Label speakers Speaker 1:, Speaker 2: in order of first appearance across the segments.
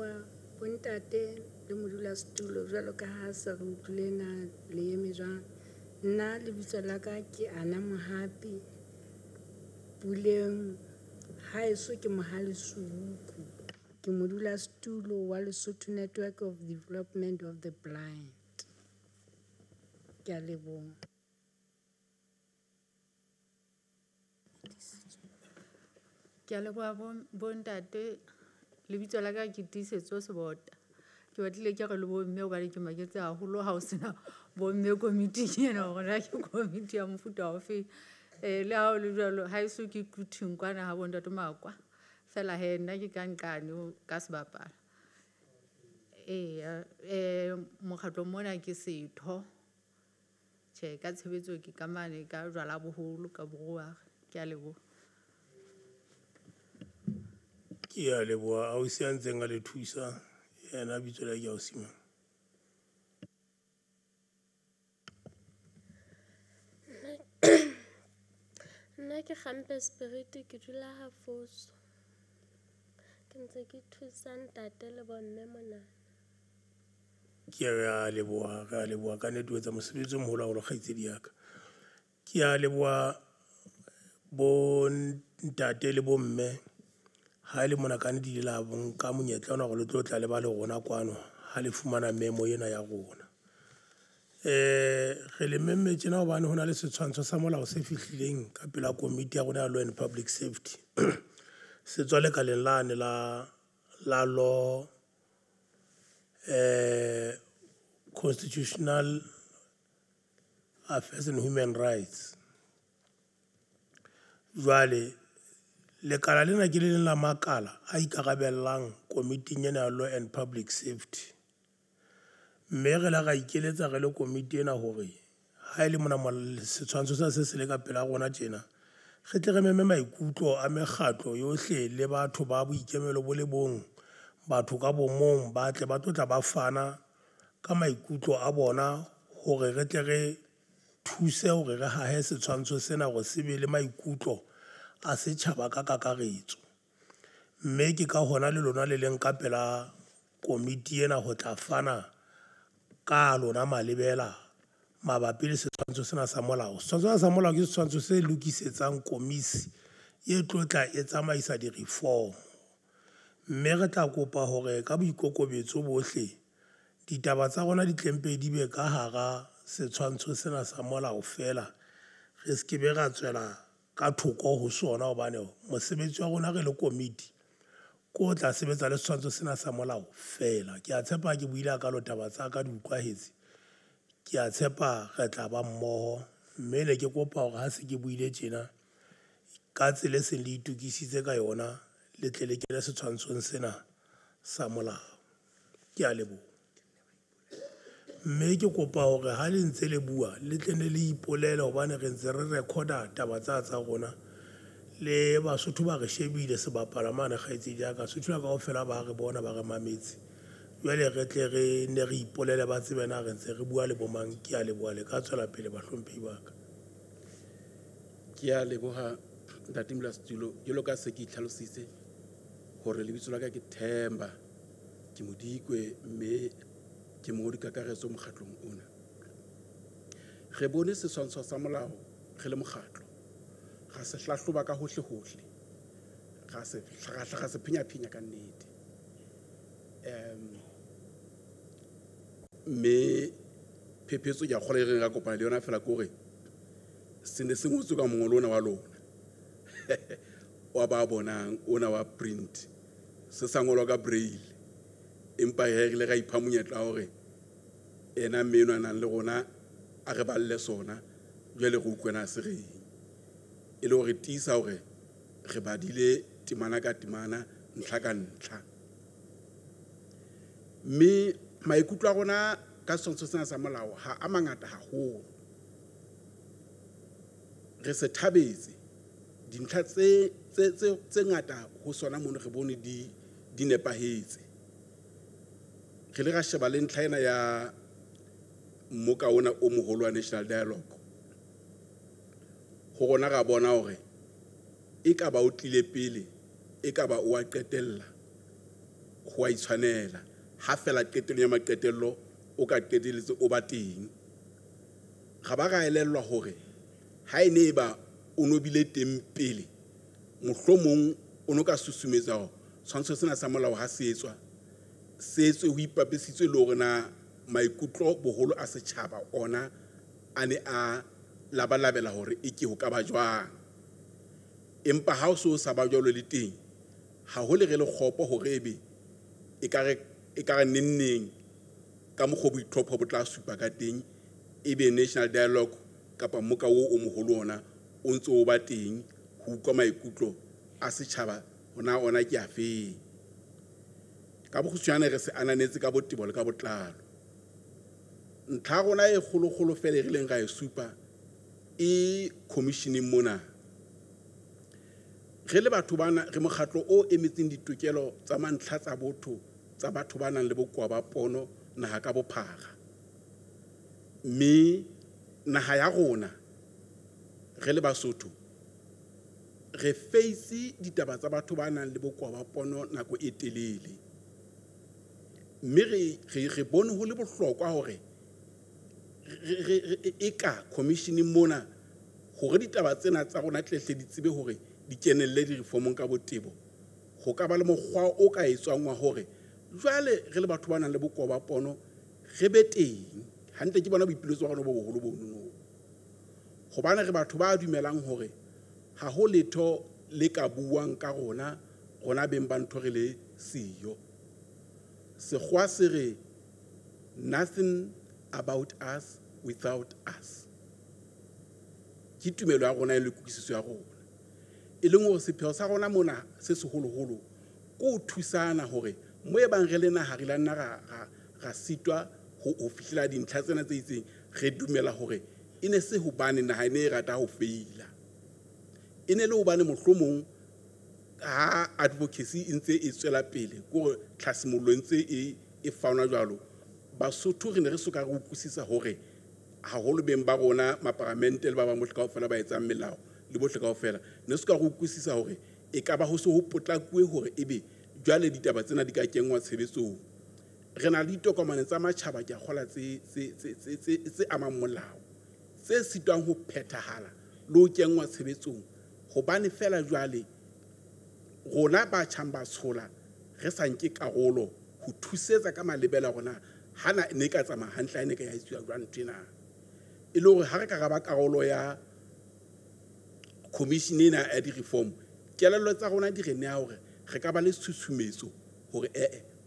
Speaker 1: leboha bontate le modulasetulo jwalo ka ha se re utlwile na le eme jwang. Nna lebitso la ka ke Ana Mohapi Puleng haeso ke Mohale Subuku, ke modulasetulo wa Lesotho Network of Development of the Blind. Ke a leboha.
Speaker 2: Ke a leboha bontate, lebitso la ka ke Tiisetso Sebota. Ke batlile ke re le bomme hobane ke maketse haholo ha o sena bomme komiting ena hore na ke komiti ya mofuta ofe. Le ha o le jwalo haeso ke kuthing kwana ha bontate Makwa fela he nna ke ka nqane ka sebapala. Mokgatlo mona ke setho tjhe ka tshebetso ke ka mane ka jwala boholo ka boruare. Ke a leboha.
Speaker 3: Ke a leboha ausi a ntseng a le thusa yena bitso la ke Ausima.
Speaker 4: Nna ke Gampe Spirit ke dula ha Foso. Ke ntse ke thusa ntate le bomme mona.
Speaker 3: Ke a leboha ka network tsa mosebetsi o moholo haholo kgaitsedi ya ka. Ke a leboha bo ntate le bomme ha le mona ka ne di la bon ka monyetla ona go le tlotla le ba le rona kwano ha le fumana memo ena ya rona. Re le memme tjena hobane hona le setshwantsho sa molao se fihlileng ka pela komiti ya rona ya Law and Public Safety. Se tswa le ka lenane la law Constitutional Affairs and Human Rights. Jwale lekala lena ke le leng la makala a ikarabellang komiting ena ya Law and Public Safety. Mme re la ra ikeletsa re le komiti ena hore ha ile mona setshwantsho sa se le ka pela rona tjena re tle re meme maikutlo a mekgatlo yohle le batho ba boikemelo bo le bong, batho ka bomong ba tle ba tlotla ba fana ka maikutlo a bona hore re tle re thuse hore re hahe setshwantsho sena gore se be le maikutlo a setjhaba ka kakaretso. Mme ke ka hona le lona le leng ka pela komiti ena ho tla fana ka lona malebela mabapi le setshwantsho sena sa molao. Setshwantsho sa molao ke setshwantsho se lokisetsang komisi e tlotla e tsamaisa di-reform. Mme re tla kopa hore ka boikokobetso bohle ditaba tsa rona di tlempe di be ka hara setshwantsho sena sa molao fela. Re se ke be ra tswela ka thoko ho sona hobane mosebetsi wa rona re le komiti ko tla sebetsa le setshwantsho sena sa molao fela. Ke a tshepa ke buile ka lo taba tsa ka di utlwahetse. Ke a tshepa re tla ba mmoho. Mme ne ke kopa hore ha se ke buile tjena ka tsela se le itukisitse ka yona le tle le kele setshwantshong sena sa molao. Ke a leboha. Mme ke kopa hore ha le ntse le bua le tle ne le ipolele hobane re ntse re recorda taba tsa rona. Le Basotho ba re shebile se bapala mane kgaitsedi ya ka Sotho ka ofela ba re bona ba re mametse. Jwale re tle re ne re ipolele ba tsebe na re ntse re bua le bomang. Ke a leboha le ka tswela pele bahlomphehi ba ka.
Speaker 5: Ke a leboha ntate Modulasetulo jwalo ka se ke itlhalositse hore lebitso la ka ke Themba ke Modikwe mme ke mongodi kakaretso mokgatlong ona. Re bone setshwantsho sa molao re le mokgatlo ga se hlahloba ka hohle hohle ga se phenya ka nnete. Mme phephetso ya kgole re ga kopana le yona fela ke hore se ne se ngotswe ka mongolo ona wa lona wa ba bonang ona wa print se sa ngolwa ka braille empa he re le ga ipha monyetla hore ena meno a nang le rona a re balle sona jwale go utlwena se reng e le hore tiisa hore re badile timana ka timana ntlha ka ntlha. Mme maikutlo a rona ka setshwantsho sena sa molao ha a mangata haholo. Re se thabetse dintlha tse ngata ho sona mono re bone di nepahetse. Re le ra sheba le ntlha ena ya mmoka ona o moholo wa National Dialogue. Ho rona ra bona hore e ka ba o tlile pele e ka ba o a qetella go a itshwanela ha fela qetelong ya maqetello o ka qeteletse o ba teng ga ba ga elellwa hore ha ene ba o no bile teng pele mohlomong o no ka susumetsa ho tshwantsho sena sa molao ha se etswa ho ipapisitswe le hore na maikutlo boholo a setjhaba ona a ne a labalabela hore e ke ho ka ba jwang empa ha o so sa ba jwalo le teng ha ho le re le kgopo hore ebe e ka nenneng ka mokgo boitlhopho bo tla supa ka teng ebe national dialogue kapa moka o moholo ona o ntse o ba teng ho utlwa maikutlo a setjhaba ona ke afe ka bokgutshwane re se ananetse ka botebo le ka botlalo ntlha rona e kgolo fela re leng ga e supa e commissioning mona re le batho bana re mokgatlo o emetseng ditokelo tsa mantlha tsa botho tsa batho ba nang le bokoa ba pono naha ka bophara mme naha ya rona re le Basotho re face ditaba tsa batho ba nang le bokoa ba pono nako e telele mme re bone ho le bohlokwa hore e ka commissioning mona hore ditaba tsena tsa rona tlehle di tsebe hore di kenelle di reformong ka botebo go ka ba le mokgwa o ka etswang wa hore jwale re le batho ba nang le bokoa ba pono re be teng hantle ke bona boipiletso ba rona bo boholo bono hobane re batho ba dumelang hore ha ho letho le ka buang ka rona beng ba ntho re le siyo sekgwa se re nothing about us without us ke tumelo ya rona le kukisetso ya rona e leng hore sepheo sa rona mona se seholoholo ko thusana hore mo e bang re le naha re la nna ga sitwa ho fihlela dintlha tsena tse itseng re dumela hore e ne se hobane naha ne e rata ho feila e ne le hobane mohlomong ha advocacy ntse e tswela pele go tlhasimollo ntse e fauna jwalo Basotho re ne re soka re utlwisisa hore haholo beng ba rona maparamente le ba bang bohle kaofela ba etsang melao le bohle kaofela ne soka re utlwisisa hore e ka ba ho se ho potlakuwe hore ebe jwale ditaba tsena di ka kengwa tshebetsong re na le ditokomane tsa matjhaba ke a kgola tse amang molao tse sitwang ho phethahala le ho kengwa tshebetsong hobane fela jwale rona ba tshamba tshola re sa nke karolo ho thusetsa ka malebela rona hana ne ka tsamaya hantle ne ka ya itswa jwang tena e le hore ha re ka ga ba karolo ya commission ena ya di-reform kelello tsa rona di re nea hore re ka ba le tshusumetso hore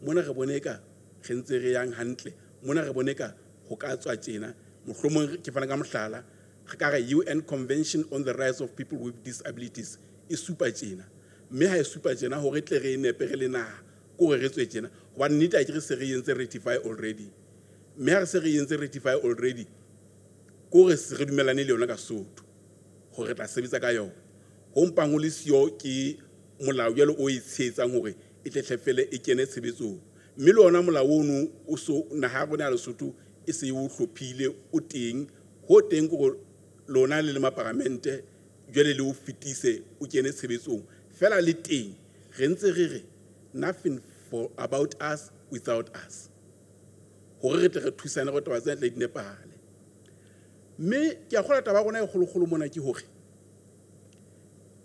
Speaker 5: mona re bone ka re ntse re yang hantle mona re bone ka ho ka tswa tjena mohlomong ke fana ka mohlala re ka re UN Convention on the Rights of People with Disabilities e supa tjena mme ha e supa tjena hore tle re nepe re le naha ko re tswe tjena hobane nnete a ke re se re yentse ratify already mme ha re se re yentse ratify already ko re se re dumelane le yona ka Sotho hore tla sebetsa ka yona ho mpang ho le sio ke molao jalo o itsetsang hore e tle fele e kene tshebetsong mme le ona molao ono o so naha bona ya Lesotho e se o hlophile o teng ho teng go lona le maparamente jwale le o fitise o kene tshebetsong fela le teng re ntse re nothing for about us without us hore re tle re thusane go taba tsena tle di nepahale mme ke a gola taba gona e kgologolo mona ke hore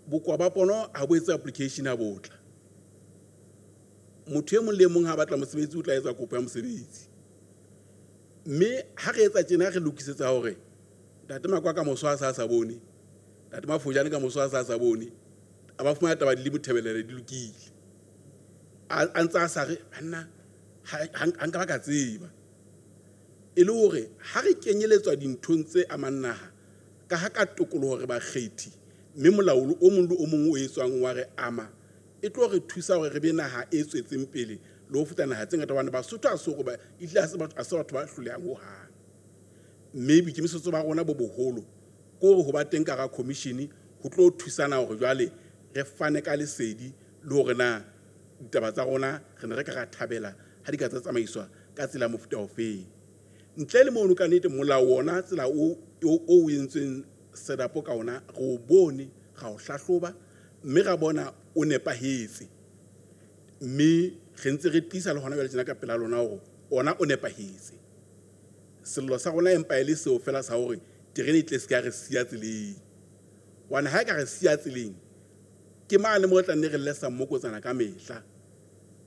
Speaker 5: bokoa ba pono ha bo etsa application a botla motho e mong le mong ha batla mosebetsi o tla etsa kopo ya mosebetsi mme ha re etsa tjena re lokisetsa hore ntate Makwa ka moswa sa bone ntate Mafojane ka moswa sa bone a ba fumana taba di le mothebelele di lokile a ntsa sa re nna ha nka ba ka tseba e le hore ha re kenyeletswa dinthong tse amannaha ka ha ka tokolo hore ba kgethi mme molaolo o mong le o mong o etswang wa re ama e tlo re thusa hore re be naha e tswetseng pele le ho feta naha tse ngata bana Basotho a so go ba ile a se batho ba hlolehang ho hang mme boikemisetso ba rona bo boholo ko ho ba teng ka ga commission ho tlo thusana hore jwale re fane ka lesedi le hore na ditaba tsa rona re ne re ka ga thabela ha di ka tsamaiswa ka tsela mofuta ofeng ntle le mono ka nnete molao wona tsela o entsweng setup ka ona go bone ga o hlahloba mme ga bona o nepahetse mme re ntse re tiisa le hona jwale tjena ka pela lona hore ona o nepahetse. Sello sa rona empa e le seo fela sa hore terene e tle se ka re siya tseleng. Wane ha e ka re siya tseleng, ke mane mo re tla nne re lesa mmokotsana ka mehla.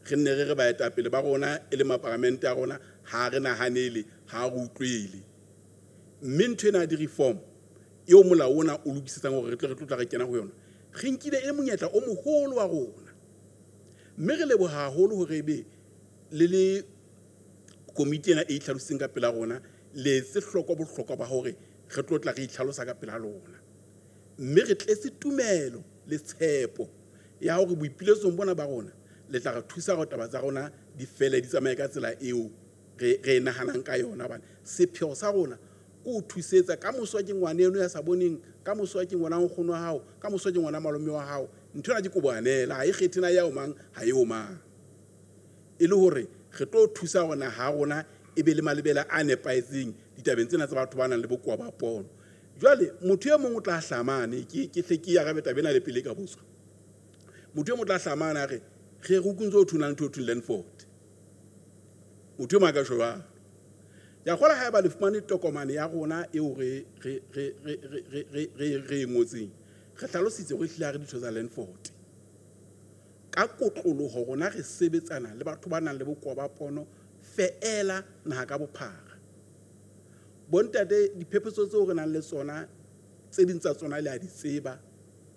Speaker 5: Re nne re baetapele ba rona e le maparamente a rona ha re nahanele, ha re utlwele. Mme ntho ena di reform eo molao ona o lokisetsang hore re tlotla re kena ho yona, re nkile e le monyetla o moholo wa rona. Mme re leboha haholo hore ebe le komiti ena e itlhalositseng ka pela rona le se bohlokwa ba hore re tlotla re itlhalosa ka pela lona. Mme re tletse tumelo le tshepo ya hore boipiletsong bona ba rona le tla re thusa go taba tsa rona di fele di tsamaye ka tsela eo re nahanang ka yona. Bana sepheo sa rona o thusetsa ka moswa ke ngwane eno ya sa boneng, ka moswa ke ngwana nkgono wa hao, ka moswa ke ngwana malome wa hao. Ntho ena ke go boanela ha e kgethena ya o mang ha e o mang. E le hore re tlo thusa rona ha rona e be le malebela a nepaetseng ditabeng tsena tsa batho ba nang le bokoa ba pono. Jwale motho e mong o tla hlamane ke hle ke ya ga beta bena le pele ka botswa. Motho e mong tla hlamana re rukuntse o thunang ntho to Landford. Motho e mong ka shwa ya gola ha ba le fumane tokomane ya rona eo re ngotseng. Re hlalositse go hlile re ditho tsa Landford ka kotloloho rona re sebetsana le batho ba nang le bokoa ba pono feela naha ka bophara. Bontate diphephetso tseo re nang le tsona tse ding tsa tsona le a di tseba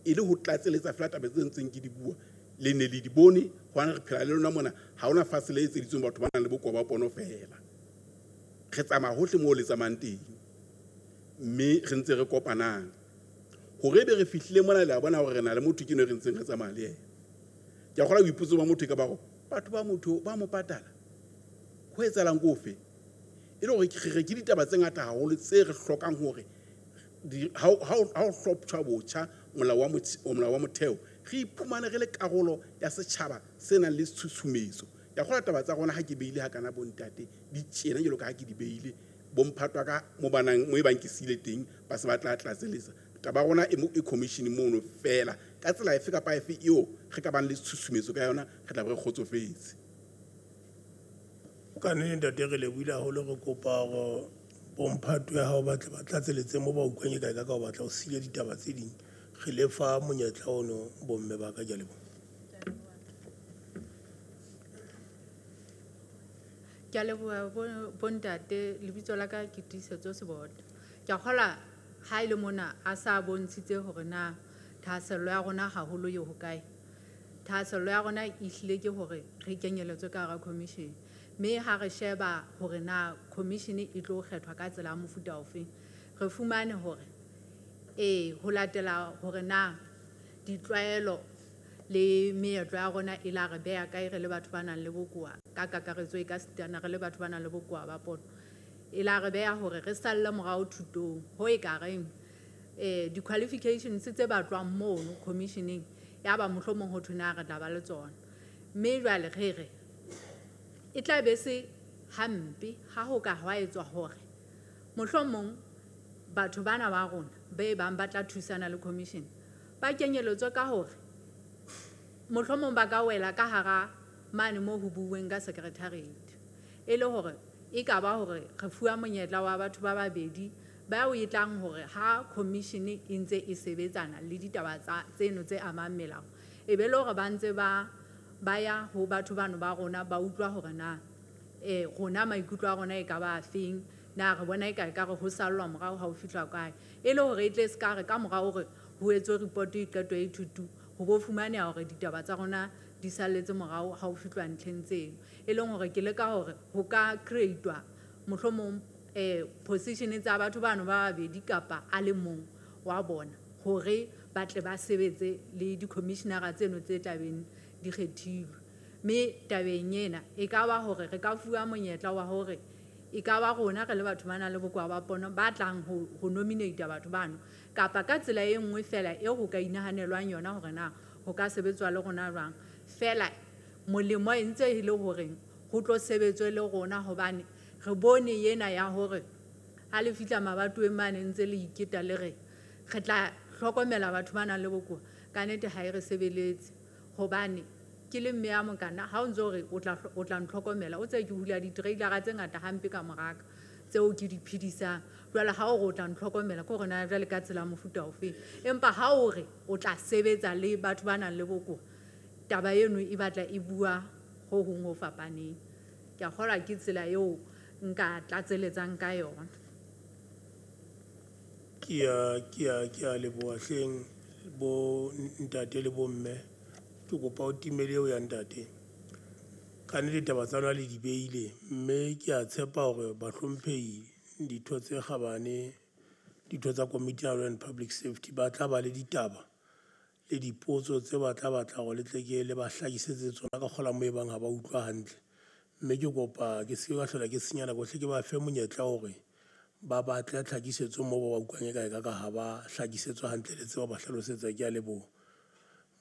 Speaker 5: e le ho tlatseletsa fela taba tse ntseng ke di bua le ne le di bone hwana re phela le lona mona ha ona fasile tse ditsong batho ba nang le bokoa ba pono feela. Re tsamaya hohle moo le tsamayang teng, mme re ntse re kopanang hore be re fihlile mona le a bona hore re na le motho ke no re ntseng re tsamaya le yena. Ke a gola boipotso ba motho ka ba go batho ba motho ba mo patala ho etsalang kofe e le hore ke ditaba tse ngata haholo tse re hlokang hore ha o hloptjwa botjha molao wa motheo re iphumane re le karolo ya setjhaba se nang le tshusumetso. Ya gola taba tsa rona ha ke beile ha kana bontate di tjena jalo ka ha ke di beile bomphatwa ka mo e bang ke sile teng ba se ba tlatselesa taba rona e commission mono fela ka tsela efe kapa efe eo re ka bang le tshusumetso ka yona re tla re kgotsofetse.
Speaker 3: Ka nne ntate re lebohile haholo re kopa go bomphatwe ha o batla ba tlatseletse mo ba utlwanye ka o batla o sile ditaba tse ding re lefa monyetla ono bomme ba ka jalebo.
Speaker 2: Ke a leboha bontate lebitso la ka ke Tiisetso Sebota. Ke a kgola ha ile mona a sa bontshitse hore na thahasello ya rona haholo yo hokae. Thahasello ya rona e hlile ke hore re kenyeletswe ka hara commission. Mme ha re sheba hore na commission e tlo kgethwa ka tsela ya mofuta ofe, re fumane hore ho latela hore na ditlwaelo le meetlo ya rona e la re beha kae re le batho ba nang le bokoa ka kakaretso e ka sitana re le batho ba nang le bokoa ba pono e la re beha hore re salle morao thutong ho e ka reng di-qualifications tse batlwang mono commissioning ya ba mohlomong ho thuna re tla ba le tsona. Mme jwale re e tla be se hampe ha ho ka hwa etswa hore mohlomong batho bana ba rona be bang ba tla thusana le commission ba kenyeletswe ka hore mohlomong ba ka wela ka hara mane mo ho buweng ka secretariat e le hore e ka ba hore re fuwa monyetla wa batho ba babedi ba o etlang hore ha commission e ntse e sebetsana le ditaba tseno tse amang melao e be le hore ba ntse ba ya ho batho bano ba rona ba utlwa hore na rona maikutlo a rona e ka ba afeng na re bona e ka re ho sallwa morao ha o fihla kae e le hore e tle se ka re ka morao hore ho etswe report e qeto e thutu ho bo fumaneha hore ditaba tsa rona di salletse morao ha o fihlwa ntlheng tseno e leng hore ke le ka hore ho ka creatwa mohlomong position tsa batho bano ba babedi kapa a le mong wa bona hore ba tle ba sebetse le di-commissionera tseno tse tabeng di kgethilwe. Mme tabeng ena e ka ba hore re ka fuwa monyetla wa hore e ka ba rona re le batho ba nang le bokoa ba pono ba tlang ho nominate batho bano kapa ka tsela e nngwe fela e ho ka inahanelwang yona hore na ho ka sebetswa le rona jwang fela molemo e ntse e le hore ho tlo sebetswe le rona hobane re bone yena ya hore ha le fihla mabatoweng mane ntse le iketa le re tla hlokomela batho ba nang le bokoa ka nnete ha e re sebeletse hobane ke le mme ya mokana ha o ntse hore o tla ntlhokomela o tse ke hula di-trailer tse ngata hampe ka moraka tseo ke di phedisang jwale ha o re o tla ntlhokomela ke hore na jwale ka tsela mofuta ofeng empa ha o re o tla sebetsa le batho ba nang le bokoa taba eno e batla e bua ho hong ho fapaneng ke a kgolwa ke tsela eo nka tlatseletsang ka yona
Speaker 3: ke a leboha hleng bo ntate le bo mme ke kopa o timele eo ya ntate ka nnete taba tsa lona le di beile mme ke a tshepa hore bahlomphehi ditho tse kgabane ditho tsa Committee ya Law and Public Safety ba tla ba le ditaba le dipotso tse ba tla batla go letleke le ba hlagisetse tsona ka kgola mo e bang ha ba utlwa hantle mme ke kopa ke se ka hlola ke senyana gohle ke ba fe monyetla hore ba batle tlhakisetso mo ba utlwang e ka ha ba hlagisetswa hantle le tseo ba hlalosetsa ke a leboha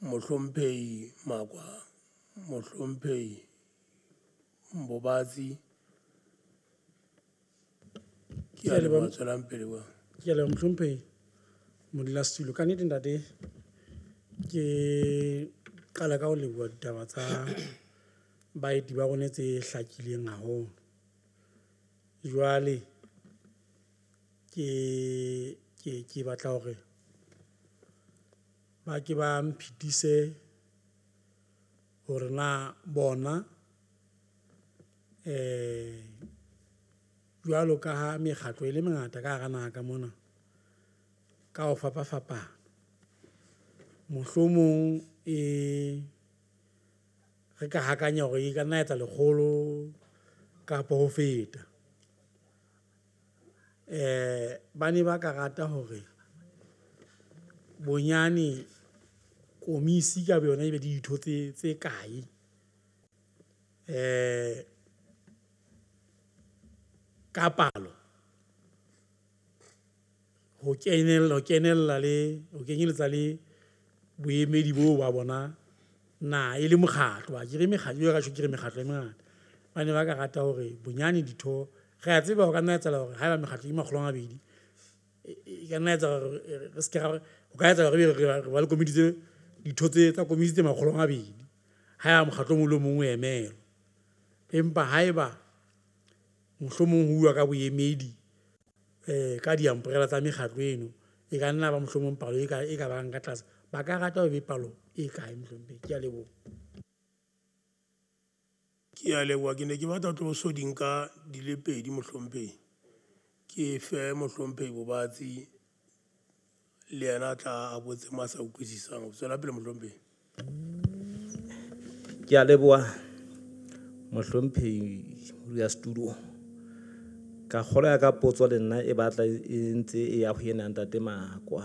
Speaker 3: mohlomphehi Makwa mohlomphehi Mbobatsi ke a leboha tswelang pele wa
Speaker 6: ke a leboha mohlomphehi modulasetulo ka nnete ntate ke qala ka ho leboha ditaba tsa baeti ba rona tse hlakileng haholo jwale ke batla hore ba ke ba mphitise hore na bona jwalo ka ha mekgatlo e le mengata ka hara naha ka mona ka ho fapafapana mohlomong re ka hakanya hore e ka nna etsa 100 kapa ho feta ba ne ba ka rata hore bonyane komisi ka yona e be ditho tse kae ka palo ho kenyeletsa le boemedi bo ba bona na e le mokgatlo ba ke re mekgatlo ya ka ke re mekgatlo e mengata ba ne ba ka rata hore bonyane ditho re a tseba ho ka nna etsa hore ha ba mekgatlo e 200 e ka nna etsa re se ka ho ka etsa hore re ba le komiti tse ditho tsa komiti tse 200 ha ya mokgatlo mo le mongwe emelo empa haeba mohlomong ho bua ka boemedi ka di umbrella tsa mekgatlo eno e ka nna ba mohlomong palo e ka bang ka tlase ba ka rata ho be palo e kae mohlomong ke a leboha
Speaker 3: ke ne ke batla tlo so dinka di le pedi mohlomphehi ke fe mohlomphehi Bobatsi le yena tla a botse masa utlwisisang o tswela pele mohlomphehi
Speaker 7: ke a leboha mohlomphehi ya studio ka kgola ya ka potso le nna e batla e ntse e ya ho yena ntate Makwa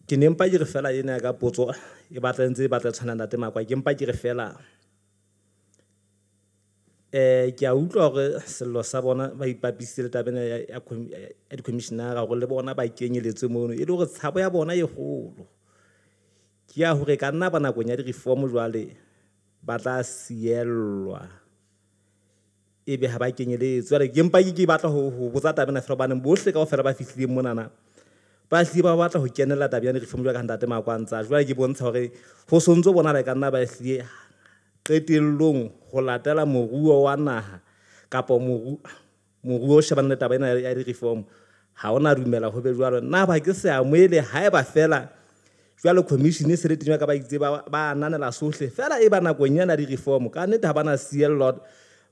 Speaker 7: ke nempa ke re fela ena ka potso e batla ntse e batla tshwana ntate Makwa ke empa ke re fela ke a utlwa hore sello sa bona ba ipapisitse le tabena ya di-commissionera gore le bona ba kenyeletse mono e le hore tshabo ya bona e holo ke ya hore ka nna ba nakong ya di-reform jwale ba tla sielwa ebe ha ba kenyeletse jwale ke empa ke batla ho botsa tabena fela baneng bohle kaofela ba fihlileng monana ba hle ba batla ho kenela tabena di-reform jwale ka ntate Makwa ntsa jwale ke bontsha hore ho sontso bona le ka nna ba hle qetellong ho latela moruo wa naha kapa moruo o shebana le taba ena ya di-reform ha ona dumela ho be jwalo nna ba ke se amoele haeba fela jwale commission e se le tinywa ka ba itse ba ananela sohle fela e ba nakong yana di-reform ka nnete ha bana CL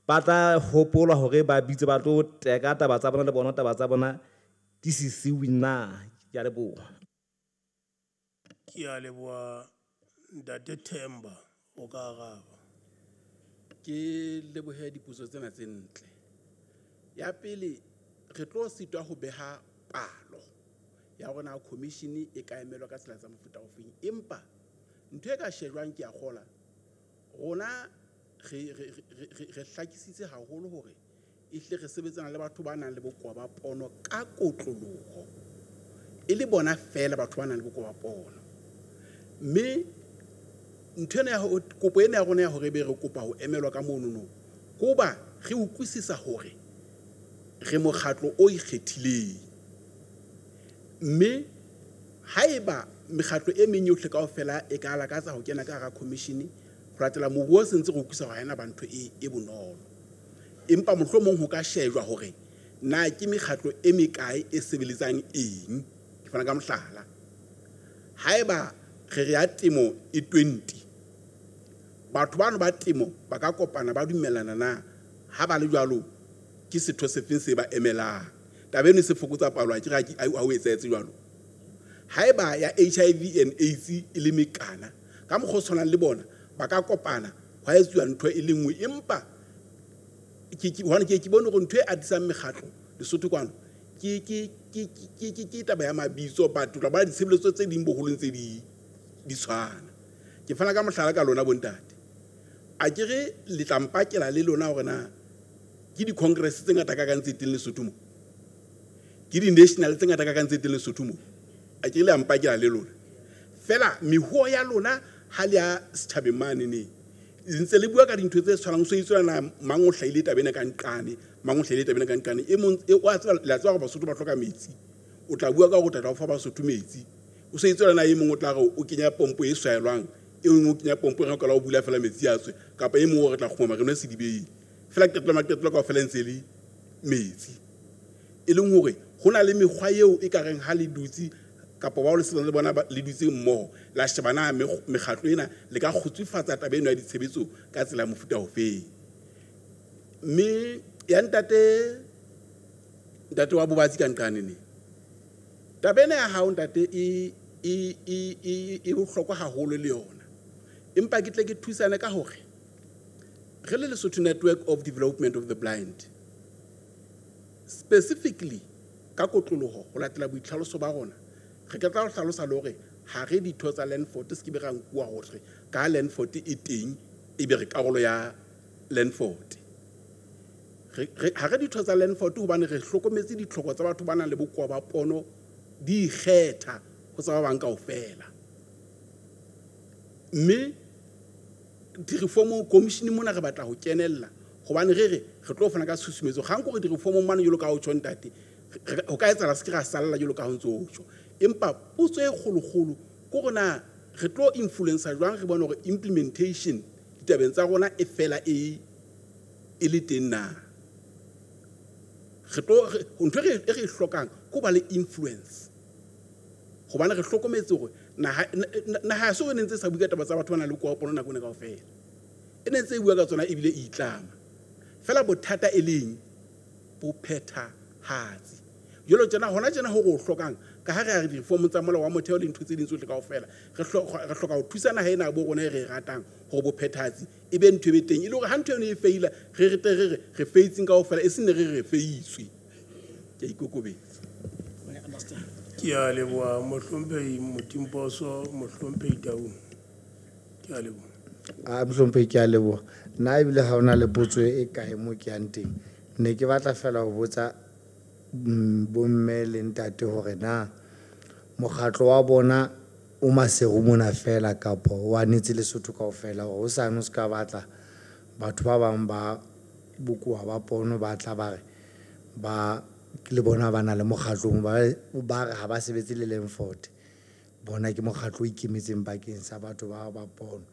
Speaker 7: ba tla hopolwa hore ba bitse ba tlo teka taba tsa bona le bona taba tsa bona di sisiwe na ke a leboha
Speaker 3: ke a leboha ntate Themba o ka araba
Speaker 5: ke lebohe dipotso tsena tse ntle ya pele re tlo sitwa ho beha palo ya rona commission e ka emelwa ka tsela tsa mofuta ofeng empa ntho e ka shejwang ke a kgola rona re hlakisitse haholo hore e hle re sebetsana le batho ba nang le bokoa ba pono ka kotloloho e le bona fela batho ba nang le bokoa ba pono mme ntho ena ya kopo ena ya rona ya hore be re kopa ho emelwa ka monono kuba re utlwisisa hore re mokgatlo o ikgethileng mme haeba mekgatlo e meng yohle kaofela e ka lakatsa ho kena ka hara commission ho latela mobu o sentse go utlwisa hore ha ena ba ntho e bonolo, empa mohlomong ho ka shejwa hore na ke mekgatlo e mekae e sebeletsang eng. Ke fana ka mohlala, haeba re ya temo e 20, batho bano ba temo ba ka kopana ba dumellana na ha ba le jwalo ke setho sefeng se ba emelang. Taba eno se fokotsa palo a kira ha o etsetse jwalo. Haeba ya HIV and AIDS e le mekana ka mokgwa o tshwanang le bona ba ka kopana ho etsuwa ntho e le nngwe, empa ke bone gore ntho e atisang mekgatlo Lesotho kwano ke taba ya mabitso, batho ba ditshebeletso tse ding boholong tse di tshwana. Ke fana ka mohlala ka lona bontate, a ke re le tlampakela le lona hore na ke di-congress tse ngata ka tse teng Lesotho mo, ke di-national tse ngata ka tse teng Lesotho mo, a ke le ampakela le lona fela mehuo ya lona ha le ya setjhabeng mane ne ntse le bua ka dintho tse tshwanang. So itswa na mang o hlaile tabena ka nqane, mang o hlaile tabena ka nqane e mong e wa tsela la tswa go Basotho ba hloka metsi, o tla bua ka go tata o fa Basotho metsi. O se itswa na e mong o tla go o kenya pompo e swaelwang, e mong o kenya pompo e ka la o bula fela metsi a tswe, kapa e mong o re tla khoma rena se dibei fela ketlo ka fela ntse le metsi. E leng hore hona le mekgwa eo e ka reng ha le dutsi kapa ba o le setsana le bona le dutse mmoho la shebana mekgatlo ena le ka kgutsufatsa taba eno ya ditshebetso ka tsela ya mofuta ofeng. Mme ya ntate wa Bobatsi ka nqane ne taba ena ya hao ntate e bohlokwa haholo le yona, empa ke tle ke thusane ka hore re le Lesotho Network of Development of the Blind specifically ka kotloloho ho latela boitlhaloso ba rona, re ka tla ho hlalosa le hore ha re ditho tsa Landfort se ke be ra nkua hore ka Landfort e teng e be re karolo ya Landfort. Ha re ditho tsa Landfort hobane re hlokometse ditlhoko tsa batho ba nang le bokoa ba pono di ikgetha ho tsa ba bang kaofela. Mme di-reform commission mona re batla ho kenella hobane re tlo fana ka tshusumetso ga nko re di-reform mane jalo ka ho tshontate ho ka etsa la se ke ra salla jalo ka ho ntse o tsho, empa potso e kgolokgolo ko rona re tlo influencer jwang re bona hore implementation ditabeng tsa rona e fela e le teng na. Re tlo ntho re hlokang ko ba le influence hobane re hlokometse hore na ha so ne ntse sa bua taba tsa batho bana le kwa pono na kone kaofela e ne ntse bua ka tsona ebile e itlama fela bothata e leng bo phetha hatsi jolo tsena hona tsena ho go hlokang ka ha re di-reform tsa molao wa motheo le ntho tse ding tsohle kaofela re hloka ho thusana ha ena bo rona e re ratang ho bo phethatsi e be ntho e be teng e le hore ha ntho eno e feila re feitsing kaofela e sene re feitswe ke ikokobetsa.
Speaker 3: Ke a leboha mohlomphehi Motimposo, mohlomphehi Taung, ke a leboha.
Speaker 8: Mohlomphehi ke a leboha. Nna ebile ha ona le potso e kae mo ke yang teng, ne ke batla fela ho botsa bomme le ntate hore na mokgatlo wa bona o maseru mona fela kapa wa netse Lesotho kaofela hore o sano se ka batla batho ba bang ba bokoa ba pono ba tla ba re ba le bona ba na le mokgatlong ba re ha ba sebetse le Landfort, bona ke mokgatlo o ikemetseng bakeng sa batho ba pono,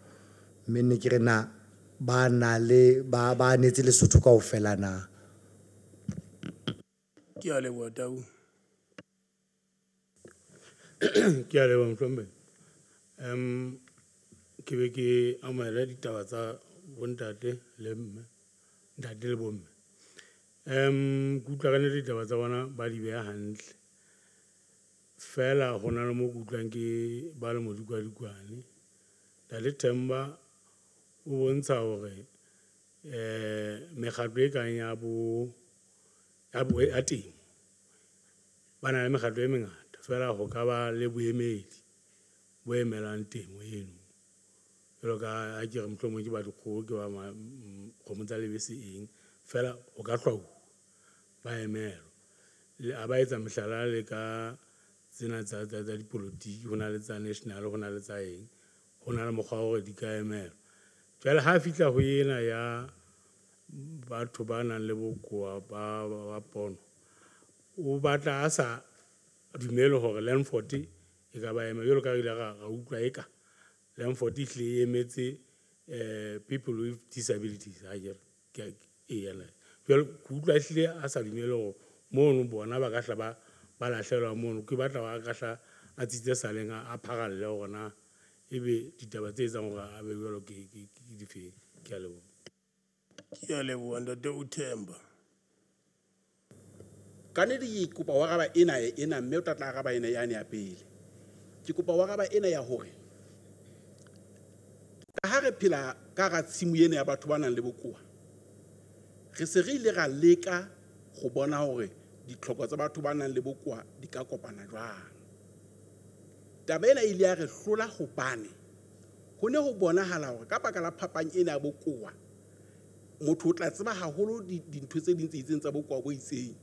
Speaker 8: mme ne ke re na ba netse Lesotho kaofela na.
Speaker 3: Ke a leboha Taung.
Speaker 6: Ke a leboha mohlomphehi. Ke be ke amohela ditaba tsa bontate le mme, ntate le bomme. Ke utlwa ka nnete ditaba tsa bona ba di beha hantle fela ho na le mo ke utlwang ke ba le modikwadikwane. Ntate Themba o bontsha hore mekgatlo e kang ya temo ba na le mekgatlo e mengata fela ho ka ba le boemedi bo emelang temo eno jalo ka ha ke re mohlomong ke ba dikgoho ke ba kgomo tsa lebese eng fela ho ka hlwauwa ba emelwa a ba etsa mehlala le ka tsena tsa dipolotiki ho na le tsa national ho na le tsa eng ho na le mokgwa hore di ka emelwa. Jwale ha fihla ho ena ya batho ba nang le bokoa ba pono o batla a dumele gore Landford e ka ba ema jalo ka re ile ra utlwa e ka Landford e hlile e emetse people with disabilities ha jere ke ena jalo ke utlwa e hlile a sa dumele gore mono bona ba ka hla ba lahlelwa mono ke batla ba ka hla a tsitse saleng a phagalle gona ebe ditaba tse etsang gore a be jalo ke di feng ke a leboha
Speaker 3: ke a leboha ntate Uthemba
Speaker 5: ka nnete ke kopa wa gaba ena mme o tla tla gaba ena yane ya pele ke kopa wa gaba ena ya hore ka ha re phela ka ga tshimo ena ya batho ba nang le bokoa re se re ile ga leka go bona hore ditlhoko tsa batho ba nang le bokoa di ka kopana jwang taba ena ile ya re hlola go bane go ne go bonahala hore ka baka la phapang ena ya bokoa motho o tla tseba haholo dintho tse ding tse itseng tsa bokoa bo itseng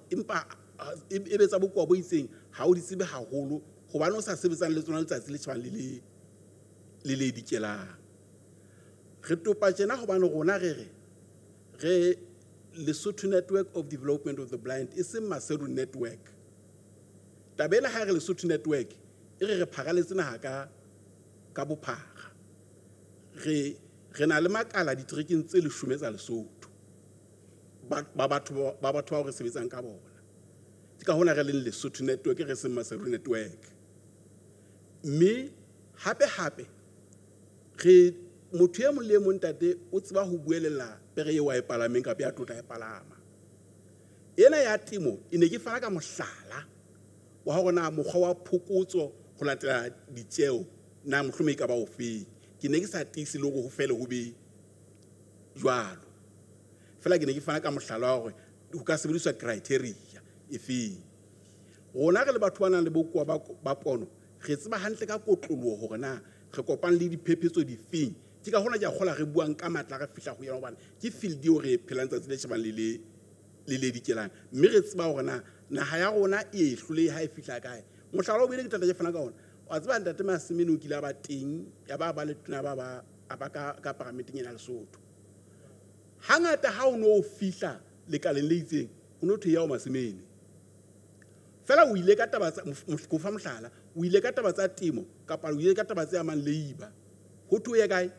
Speaker 5: empa ebe tsa bokoa bo itseng ha o di tsebe haholo gobane o sa sebetsang le tsona letsatsi le tshwana le dikelang re topa tjena gobane rona re Lesotho Network of Development of the Blind e seng Maseru Network tabela ha re Lesotho Network e re phagaletse naha ka bophaga re na le makala ditreking tse 10 tsa Lesotho ba batho ba re sebetsang ka bona ke ka hona re le Lesotho Network re seng Maseru Network mme hape re motho ya mole mo ntate o tseba ho buelela pere ye wa e palameng ka ya tota e palama ena ya temo ine ke fana ka mohlala wa hore na mokgwa wa phokotso go latela ditjeo na mohlome ka ba ofeng ke ne ke sa tisi le go fele ho be jwalo fela ke ne ke fana ka mohlala wa hore go ka sebediswa criteria efeng rona re le batho ba nang le bokoa ba pono re tseba hantle ka kotloloho hore na re kopang le diphephetso di feng ke ka hona ja gola re buang ka matla re fihla go yena hobane ke field eo re phelang tsa tsile shebang le dikelang mme re tseba hore naha ya rona e hlole ha e fihla kae mohlala o bile ke tata je fana ka ona wa tseba ntate Masimene o kile ba teng ya ba le tuna ba ka parameting ena Lesotho hangata ha o no fihla le kaleng le itseng o no theya o Masimene fela o ile ka taba tsa go fa mohlala o ile ka taba tsa temo kapa o ile ka taba tsa man labor ho thu ye kae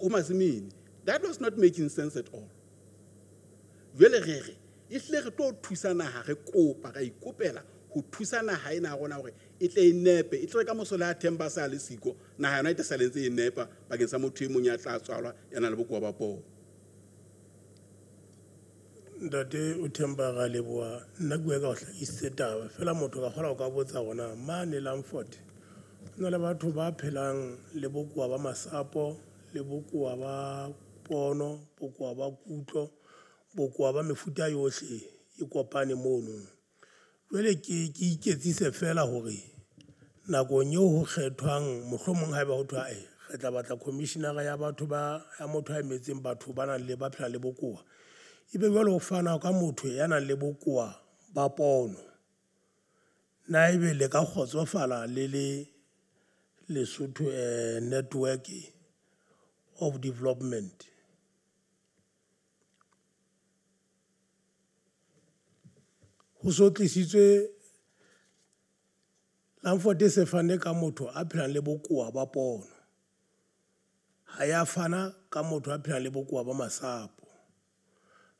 Speaker 5: o Masimene that was not making sense at all jwale re e hle re tlo thusana ha re kopa ga ikopela go thusana ha ena gona gore e tle nepe e tle ka mosola Themba sa le siko na ha yona e tsalentse e nepa bakeng sa motho e mong ya tla tswalwa yana le bokoa ba po
Speaker 3: ntate Uthemba ga leboa nna bua ka go hlakisitse taba fela motho ka kgola go ka botsa gona mane Landford na le batho ba phelang le bokoa ba masapo le bokoa ba pono bokoa ba kutlo bokoa ba mefuta yohle e kopane mono jwale ke iketsise fela hore nakong eo ho kgethwang mohlomong ha eba ho thwa re tla batla commissioner ya batho ba ya motho a emetseng batho ba nang le ba phela le bokoa ebe jwale ho fana ka motho ya nang le bokoa ba pono na ebe le ka kgotsofala le Lesotho Network of Development ho so tlisitswe Landford se fane ka motho a phelang le bokoa ba pono ha ya fana ka motho a phelang le bokoa ba masapo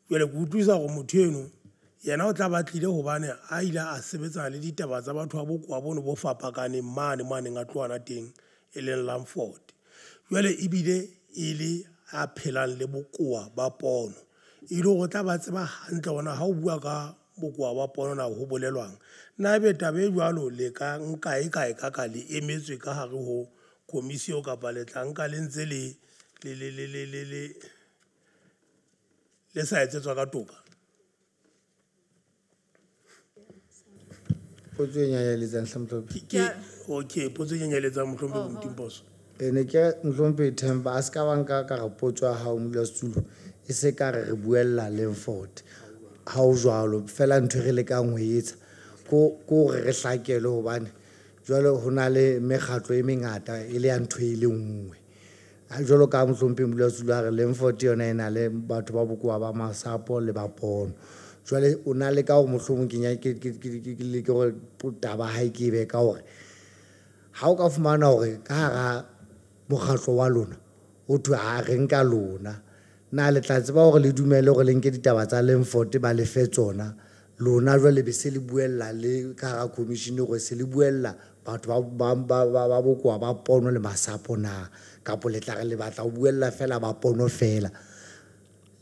Speaker 3: jwale go utlwisa go motho eno yena o tla batlile hobane a ile a sebetsa le ditaba tsa batho ba bokoa bono bo fapakane mane nga tloana teng e leng Landford jwale ebile ile a phelang le bokoa ba pono ile go tla ba tseba hantle gona ha o bua ka bokoa ba pono na ho bolelwang na be tabe jwalo le ka nka e ka le emetswe ka hare ho komisio kapa le tla nka le ntse le sa etsetswa ka toka
Speaker 8: potso e nyanyeletsang Hlamhlompe
Speaker 3: okay potso e nyanyeletsang Mohlompe Mtimposo
Speaker 8: ne ke Mhlompe Themba a ska banka ka re potso ha o modulasetulo e se ka re buella Landford ha o jwalo fela ntho re le ka ngwe etsa ko re hlakele hobane jwale ho na le mekgatlo e mengata e le ya ntho e le nngwe a jwalo ka Mhlompe modulasetulo a re Landford yona e na le batho ba bokoa ba masapo le ba pono jwale o na le ka gore mohlomong ke leke gore taba hae ke be ka gore ha o ka fumana gore ka hara mokgatlo wa lona o thwe ha re nka lona na le tla tseba gore le dumele gore le nke ditaba tsa Lemfort ba le fe tsona lona jwale be se le buella le ka hara commission gore se le buella batho ba bokoa ba pono le masapo na kapo le tla re le batla go buella fela ba pono fela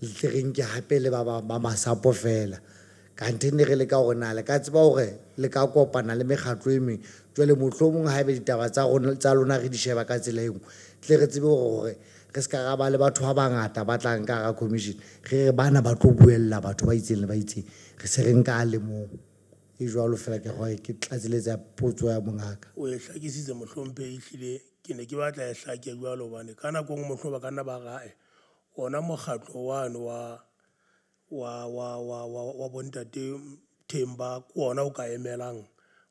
Speaker 8: le tle re nke hape le ba masapo fela kante ne re le ka gore na le ka tseba gore le ka kopana le mekgatlo e meng jwale mohlomong ha ebe ditaba tsa lona re di sheba ka tsela engwe tle re tsebe gore re se ka ga ba le batho ba bangata ba tlang ka ga commission re bana ba tlo buella batho ba itseng le ba itseng re se re nka le mo e jwalo fela ke gore ke tlatseletsa potso ya mongaka
Speaker 3: o e hlakisitse mohlompe ehlile ke ne ke batla e hlake jwalo bane ka nako ngwe mohlomong ba ka nna ba gae ona mokgatlo wane wa bontate Themba ke ona o ka emelang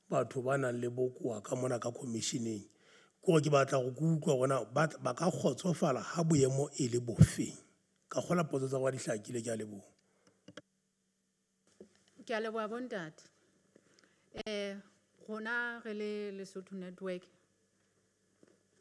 Speaker 3: batho ba nang le bokoa ka mona ka commissioneng ko ke batla go utlwa gona ba ka kgotsofala ha boemo e le bofeng ka gola potso tsa go di hlakile ke a leboha
Speaker 2: ke a leboha bontate gona re le Lesotho Network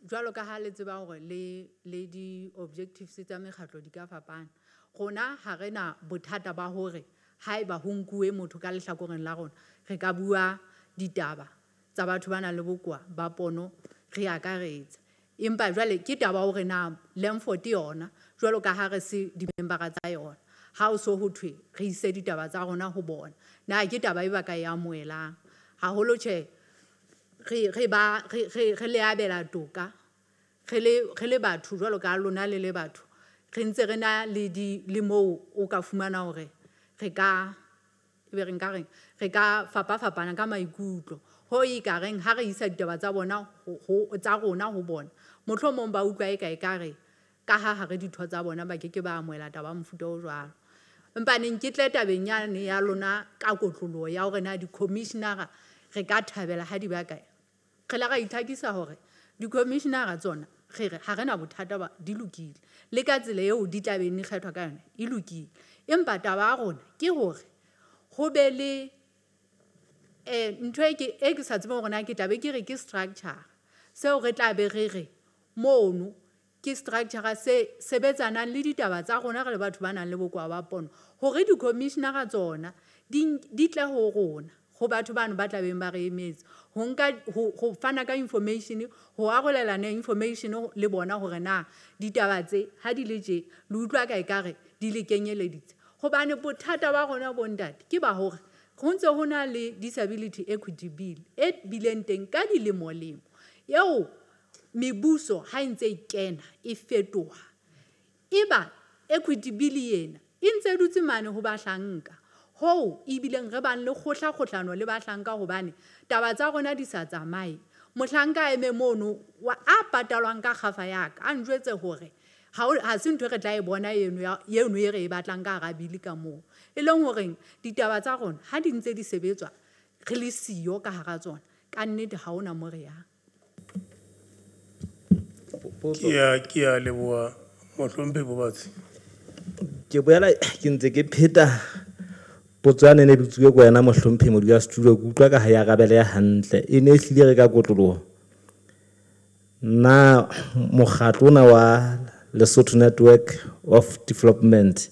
Speaker 2: jwalo ka ha le tseba gore le di-objectives tsa mekgatlo di ka fapana gona ga rena bothata ba gore ha eba ho nkuwe motho ka lehlakoreng la rona re ka bua ditaba tsa batho ba nang le bokoa ba pono re akaretsa empa jwale ke taba gore na Lemfort yona jwalo ka ha re se di-membera tsa yona ha o so ho thwe re ise ditaba tsa rona ho bona na ke taba e ba ka e amoelang haholo tjhe re le abela toka re le batho jwalo ka lona le batho re ntse re na le moo o ka fumana hore re ka fapana ka maikutlo ho ikareng ha re isa ditaba tsa rona ho bona mohlomong ba utlwa e ka ekare ka ha re ditho tsa bona ba ke ba amoela taba mofuta o jwalo empa neng ke tle tabeng yane ya lona ka kotloloho ya hore na di-commissionera re ka thabela ha di ba kae re la ga ithakisa hore di-commissionera tsona ga re na bothata ba di lokile le ka tsela eo di tlabeng di kgethwa ka yone e lokile empa taba ya rona ke hore go be le ntho e ke sa tsebeng gore na ke tlabe ke re ke structure seo re tlabe re mono ke structure se sebetsanang le ditaba tsa rona re le batho ba nang le bokoa ba pono gore di-commissionera tsona di tle ho rona go batho bano ba tlabeng ba re emetse go fana ka information go arolelana information le bona gore na ditaba tse ha di le tje le utlwa ka ekare di le kenyeleditse gobane bothata ba rona bontate ke ba gore go ntse go na le disability equity bill e bileng teng ka dilemolemo eo mebuso ha ntse e kena e fetoha eba equity bill ena e ntse dutse mane ho bahlanka ho e bileng re bang le kgohlano le bahlanka hobane taba tsa rona di sa tsamaye mohlanka eme mono a patalwang ka kgafa yaka a njwetse hore ha se ntho re tla e bona eno e re e batlang ka rabili ka moo e leng hore ditaba tsa rona ha di ntse di sebetswa re le siyo ka hara tsona ka nnete ha ona mo re yang
Speaker 3: ke a leboha mohlompe bobatsi
Speaker 7: ke boela ke ntse ke pheta potso ya nene butsuwe ko wena mohlompe modula studio ke utlwa ka ha ya rabele ya hantle e ne hlile re ka kotloloho na mokgatlo ona wa Lesotho Network of Development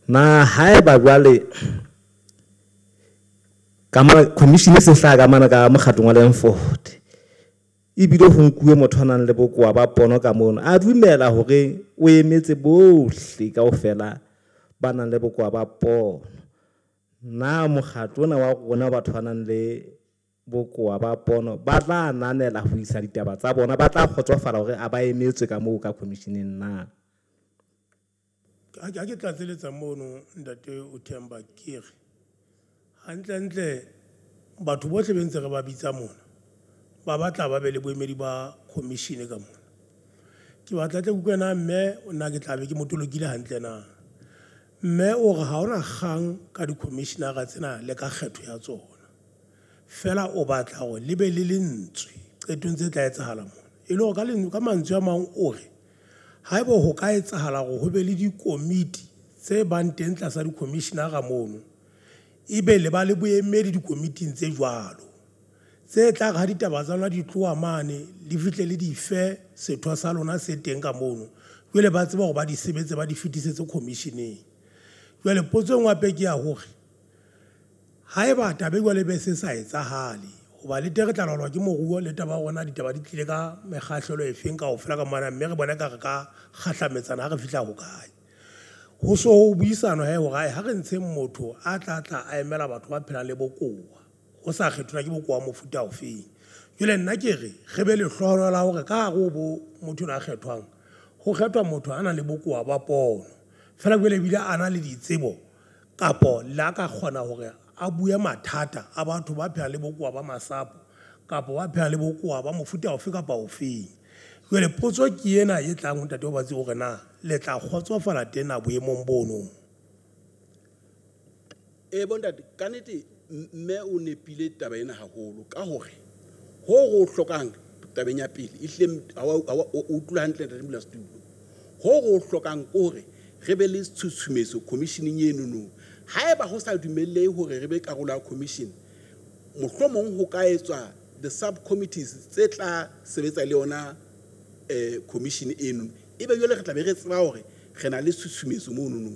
Speaker 7: na haeba jwale commission se hlaha ka mana ka mokgatlong wa Lemfort ebile ho nkuwe motho a nang le bokoa ba pono ka mono a dumela hore o emetse bohle kaofela ba nang le bokoa ba pono na mokgatlo ona wa rona batho ba nang le bokoa ba pono ba tla ananela ho isa ditaba tsa bona ba tla kgotsofala hore a ba emetswe ka moo ka commissioneng na
Speaker 3: ha ke tlatseletsa mono ntate o Themba ke re hantle batho bohle bentse re ba bitsa mona ba batla ba be le boemedi ba commission ka mona ke batla tle utlwena mme o nna ke tlabe ke motolokile hantle na mme o re ha ona kgang ka di-commissionera tsena le ka kgetho ya tsona fela o batla go le be le lentswe qetong tse tla etsahala mona e le go ka mantswe a mang o re haeba ho ka etsahala go be le dikomiti tse bang teng tlasa di-commissionera mono ebe le ba le boemedi dikomiting tse jwalo tse tla ga ditaba tsa lona di tloa mane le fihle le di fe setho sa lona se teng ka mono jwale ba tseba gore ba di sebetse ba di fetisetse commissioneng jwale potso ngwa pe ke ya hore ha e ba tabe jwale be se sa etsagale goba le tere tla lolwa ke moruo le taba gona ditaba di tlile ka mekgahlelo e feng ka go fela ka mana mme re bona ka re ka kgahlametsana ha re fihla go kae ho so ho buisano he gore ha re ntshe motho a tla a emela batho ba phelang le bokoa go sa kgethwa ke bokoa mofuta o feng jwale nna ke re ge be le hloholo la gore ka go bo motho a kgethwang go kgethwa motho a na le bokoa ba pono fela jwale bile a na le ditsebo kapo la ka kgona gore a bue mathata a batho ba phelang le bokoa ba masapo kapo ba phelang le bokoa ba mofuta ofe kapa ofeng jwale potso ke ena e tlang ho ntate o batse gore na le tla kgotsofala tena boemong bono
Speaker 5: Bontate ka nnete mme o nepile taba ena haholo ka hore ho go hlokang tabeng ya pele ehlile o tlola hantle ntate Modulasetulo ho go hlokang hore re be le tshusumetso commissioning eno no haeba ho sa dumelle hore re be karolo ya commission mohlomong ho ka etswa the subcommittees tse tla sebetsa le yona commission eno ebe jwale re tla be re tseba hore re na le tshusumetso mono no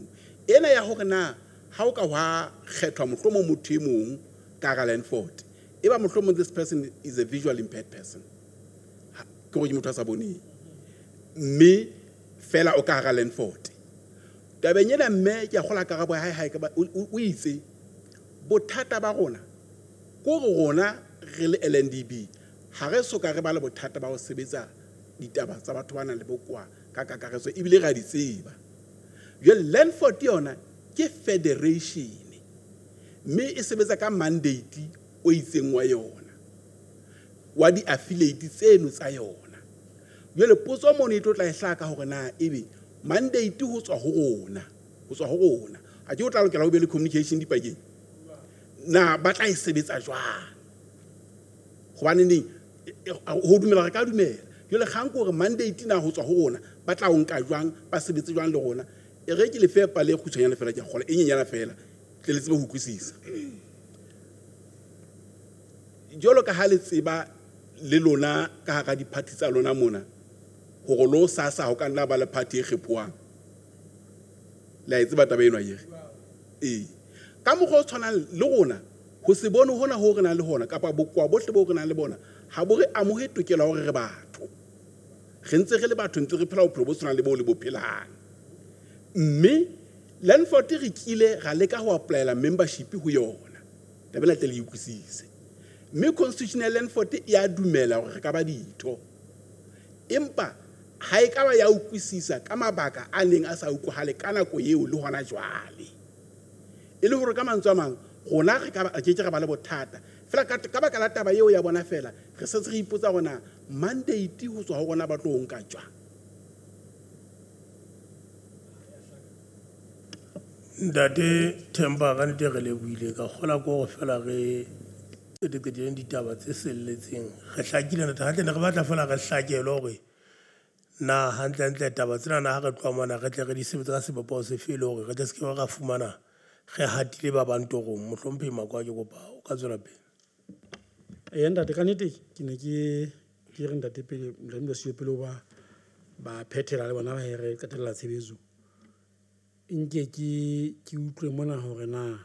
Speaker 5: ena ya hore na ha o ka wa kgethwa mohlomong motho e mong ka Landford eba mohlomong this person is a visual impaired person ke go motho a sa boneng mme fela o ka Landford tabeng ena mme ke a gola karabo ya hae ka o itse bothata ba rona go rona re le LNDB ha re soka re ba le bothata ba go sebetsa ditaba tsa batho ba nang le bokoa ka kakaretso ebile ga di tseba jwale Landford yona ke federation mme e sebetsa ka mandate o itseng wa yona wa di affiliate tseno tsa yona jwale potso mo ne tlo tla ihlaka hore na ebe mandate ho tswa ho rona a ke o tla lokela ho be le communication dipakeng na ba tla e sebetsa jwang gobane ne ho dumela re ka dumela jwale kgang ko re mandate na ho tswa ho rona ba tla o nka jwang ba sebetse jwang le rona e re ke le fepa le khutshanyana fela ke gola e nyenyana fela tle le tsebe ho kwisisa jolo ka ha le tseba le lona ka ga di party tsa lona mona go lo sasa ho ka nna ba le party e kgephuang la itse ba taba eno a yere ka mo go tshwana le rona go se bone hona ho re na le hona kapa bokoa bohle bo re na le bona ha bo re amohe tokela hore re batho re ntse re le batho ntse re phela bophelo bo tshwana le bo le bophelang mme Landford re kile ga leka ho applyela membership ho yona tabela tle le ikwisise mme constitutional Landford ya dumela hore re ka ba ditho empa ha e ka ba ya ukwisisa ka mabaka a neng a sa utlwahale ka nako eo le hona jwale e le hore ka mantswe a mang gona re ka ba ke re ba le bothata fela ka baka la taba eo ya bona fela re setse re ipotsa gona mandate ho tswa ho rona ba tlo nka tjwa
Speaker 3: ntate Themba ka nnete re lebohile ka gola ko go fela re tseteleng ditaba tse selletseng re hlakile ntate hantle ne re batla fela re hlakele gore na hantle taba tsena na ha re tloa mona re tle re di sebetsa ka sebapao se fele gore re tle se ke ba ga fumana ge hatile ba bantorong mohlomphei makwa ke kopa o ka tswela pele
Speaker 6: ntate ka nnete ke ne ke re ntate pele mlamile seo pele ba phethela le bona ba re qetella tshebetso nke ke utlwe mona hore na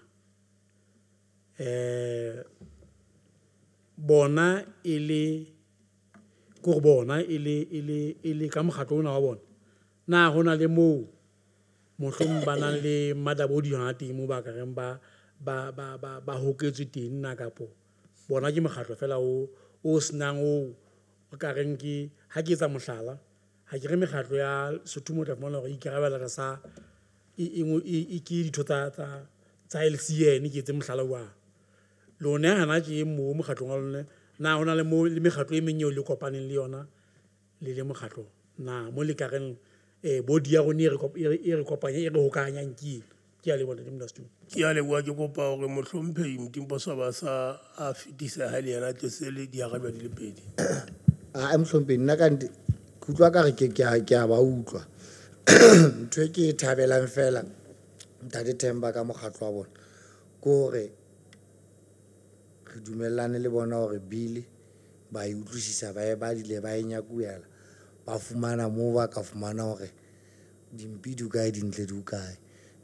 Speaker 6: bona e le ka mokgatlo ona wa bona na hona le moo mohlomong ba nang le madabodi hona teng moo ba ka reng ba hoketswe teng na kapo bona ke mokgatlo fela o senang o ka reng ke ha ke etsa mohlala ha ke re mekgatlo ya sethumo tla fumana hore ikarabela ka sa ke ditho tsa LCN ke etse mohlala wa lona hana ke mo mokgatlong wa lona na hona le mo le mekgatlo e meng eo le kopaneng le yona le mokgatlo na mo le ka reng body ya rona e re kopanya e re hokahanyang ke a le bona Modulasetulo
Speaker 3: ke a leboha ke kopa gore mohlomphei Mtimpo ba sa a fetisa ha le yena tlese le diarabia di le pedi
Speaker 8: a mohlomphei nna ka ke utlwa ka re ke a ba utlwa ntho e ke e thabelang fela ntate Themba ka mokgatlo wa bona ke hore re dumellane le bona hore bile ba e utlwisisa ba dile ba e nyakuela ba fumana moo ba ka fumana hore dimpi di kae dintle di kae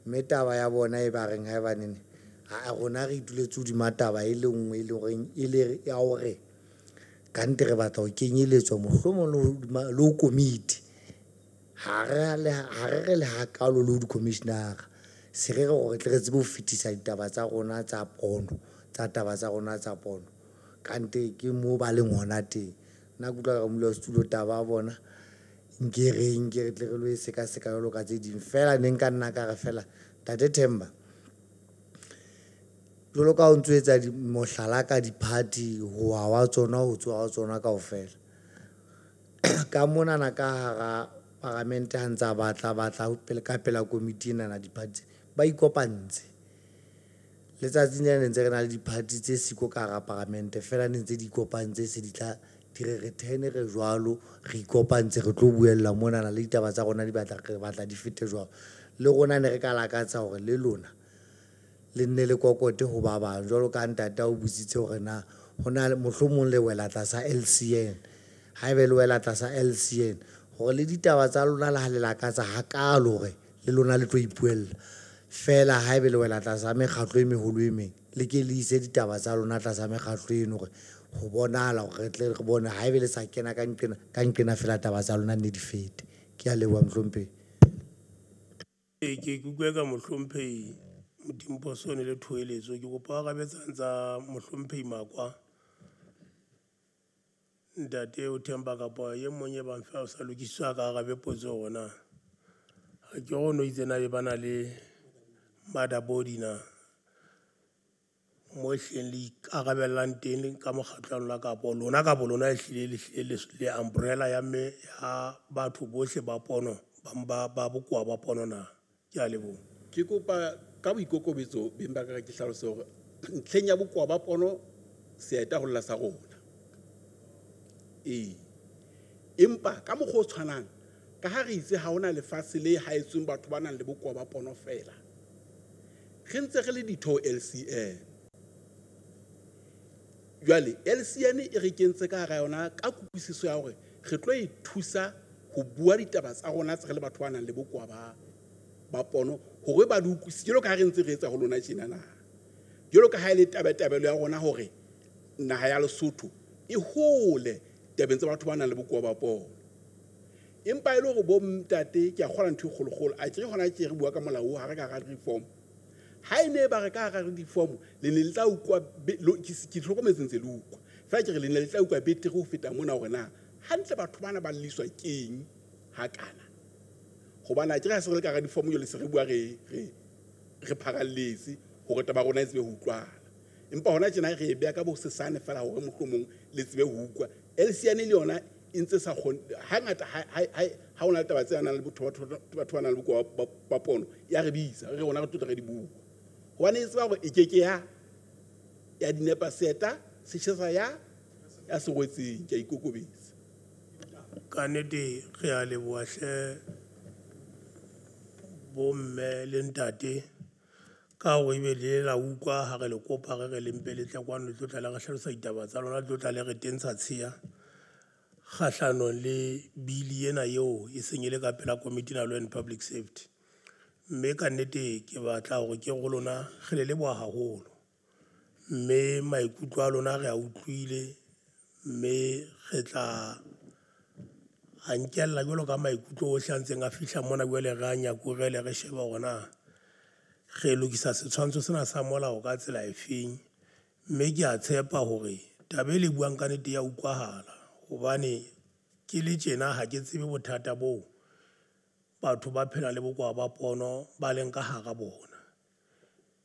Speaker 8: mme taba ya bona e ba reng ha ba nene a rona re ituletse hodima taba e le nngwe e le horeng e le ya hore kante re batla ho kenyeletswa mohlomong le ho komiti ha re le hakalo le ho di-commissionera se re gore tle re tsebe ho fetisa ditaba tsa rona tsa pono tsa taba tsa rona tsa pono kante ke moo ba leng hona teng nna ke utlwa ka modulasetulo taba ya bona nke re tle re lo e sekaseka jalo ka tse ding fela ne nka nna ka re fela Tate Themba jwalo ka o ntso etsa mohlala ka di-party ho wa tsona ho tswa wa tsona kaofela ka monana ka hara parlamente ha ntsa batla ka pela komiti enana di-party ba ikopantse letsatsing le ntse re na le di-party tse siko ka hara parlamente fela ne ntse di ikopantse se di tla dire re thene re jwalo re ikopantse re tlo buella monana le ditaba tsa rona di batla di fete jwalo le rona ne re ka lakatsa hore le lona le nne le kokote ho ba bang jwalo ka ntata o butsitse hore na hona le mohlomong le wela tlasa LCN ha ebe le wela tlasa LCN hore le ditaba tsa lona le ha le lakatsa hakalo hore le lona le tlo ipuella fela ha ebe le wela tlasa mekgatlo e meholo e meng le ke le ise ditaba tsa lona tlasa mekgatlo eno hore ho bonala hore re tle re bone ha ebe le sa kena ka nqena fela taba tsa lona ne di fete ke a leboha mohlomphehi
Speaker 3: ke kutlwe ka mohlomphehi Modimposone le thoeletso ke kopa ga betsantsha mohlomphehi Makwa ntate o Themba kapa ye mong e bang fa o sa lokiswa ka ga bepotso gona ha ke go no itse na be bana le madabodi na mo hleng le ikarabellang teng ka mokgatlong la kapo lona ka bolona ehlile le umbrella ya me ya batho bohle ba pono ba bokoa ba pono na ke a leboha
Speaker 5: ke kopa ka boikokobetso beng ba ka ke hlalose hore ntlheng ya bokoa ba pono seeta ho lla sa rona empa ka mokgwa o tshwanang ka ha re itse ha hona lefatshe le haetsweng batho ba nang le bokoa ba pono fela re ntse re le ditho LCN jwale LCN e re kentse ka hara yona ka kutlwisiso ya hore re tlo e thusa ho bua ditaba tsa rona tse re le batho ba nang le bokoa ba pono hore ba di utlwisise jwalo ka ha re ntse re etsa ho lona tjena na jwalo ka ha e le tabatabelo ya rona hore naha ya Lesotho e hole tabeng tsa batho ba nang le bokoa ba pono empa e le hore bo mtate ke a kgola ntho e kgolokgolo a ke hona ke re bua ka molao ha re ka ga reform ha ene ba re ka ga reform le ne le tla ukwa ke hlokometse ntse le ukwa fa ke re le ne le tla ukwa betere ho feta mona hore na hantle batho bana ba liswa keng ha kana hobana ke ga se re ka ga reform yo le se re bua re pharalletse hore taba rona e tsebe ho utlwala empa hona tjena re bea ka bo sesane fela hore mohlomong le tsebe ho ukwa LCN le yona e ntse sa kgone hangata ha ona le taba tse nang le batho ba nang le bokoa ba pono ya re bisa re rona re tlo re di bua hobane e tseba hore e keke ya dinepa seta setjhesa ya se rwetseng ke ikokobetsa
Speaker 3: ka nnete re a leboha hle bomme le ntate ka go e be le la ukwa ha re le kopa re le mpe le tla kwano le tlo tla le re hlalosa ditaba tsa lona le tlo tla le re tentsha tsheya kgahlanong le bili ena eo e senyele ka pela Committee na Law and Public Safety mme ka nnete ke batla gore ke go lona ge le leboha haholo mme maikutlo a lona re a utlwile mme re tla a nkella jwalo ka maikutlo ohle a ntseng a fihla mona jwale re a nyakorele re sheba gona ge lokisa setshwantsho sena sa molao ka tsela e feng mme ke a tshepa gore tabe le buang ka nnete ya utlwahala hobane ke le tjena ha ke tsebe bothata boo batho ba phela le bokoa ba pono ba leng ka hara bona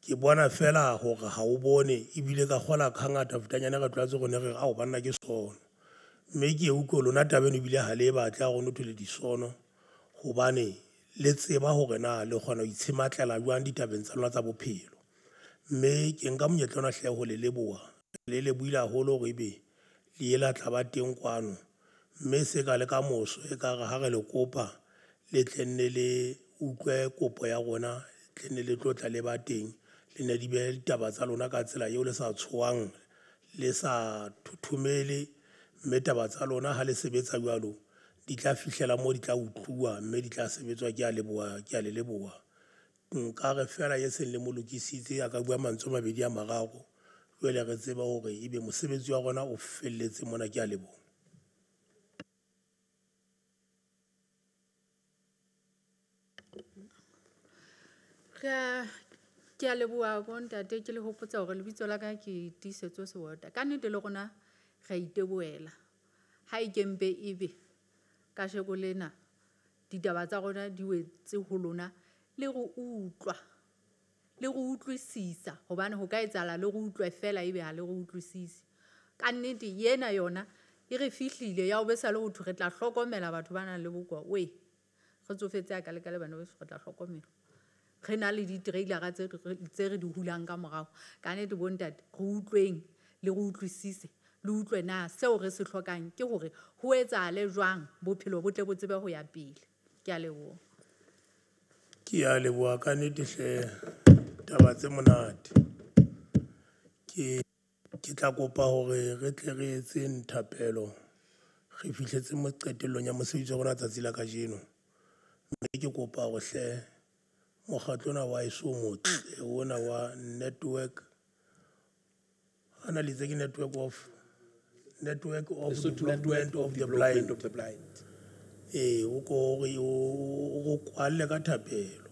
Speaker 3: ke bona fela gore ha o bone ebile ka kgola khangata fetanyana re tlwatse gone re a o banna ke sono mme ke utlwe lona tabeno ebile ha le batla go notho le disono hobane le tseba hore na le kgona ho itshematlela jwang ditabeng tsa lona tsa bophelo mme ke nka monyetla ona hle ho le leboha le buile haholo gore ebe le ela tla ba teng kwano mme se ka le ka moso e ka ga re le kopa le tlenne le utlwe kopo ya rona tlenne le tlotla le ba teng le ne di be ditaba tsa lona ka tsela eo le sa tshoang le sa thuthumele, mme taba tsa lona ha le sebetsa jwalo di tla fihlela mo di tla utluwa, mme di tla sebetswa ke a le leboha. Nka re fela ye seng le mo lokisitse a ka bua mantswe a mabedi a mararo, jwale re tseba hore ebe mosebetsi wa rona o felletse mona, ke a leboha.
Speaker 2: Ke a leboha bontate, ke le hopotsa hore lebitso la ka ke Tiisetso Sebota. Ka nnete le rona ra iteboela ha e kempe ebe ka sheko lena ditaba tsa rona di wetse ho lona le go utlwa le go utlwisisa, hobane ho ka etsahala le go utlwe fela ebe ha le go utlwisise. Ka nnete yena yona e re fihlile ya ho be sa le ho thwe re tla hlokomela batho ba nang le bokoa. Re tsofetse a ka le bana beso, re tla hlokomela. Re na le di-trailer-a tse re di hulang ka morao. Ka nnete bontate re utlweng le go utlwisise, le utlwe na seo re se hlokang ke hore ho etsahale jwang bophelo bo tle bo tsebe ho ya pele. Ke a leboha.
Speaker 3: Ke a leboha ka nnete hle, taba tse monate. Ke tla kopa hore re tle re etse nthapelo, re fihletse mo qetellong ya mosebetsi wa rona tsatsi la kajeno. Mme ke kopa hore hle mokgatlo ona wa eso motle ona wa network, ana le tse ke network of development of the blind. O ko re o kwalle ka thapelo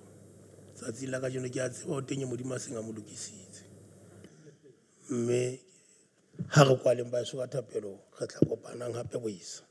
Speaker 3: tsatsi la kajeno, ke a tseba o teng modimo a seng a mo lokisitse, mme ha re kwaleng ba eso ka thapelo re tla kopanang hape boisa.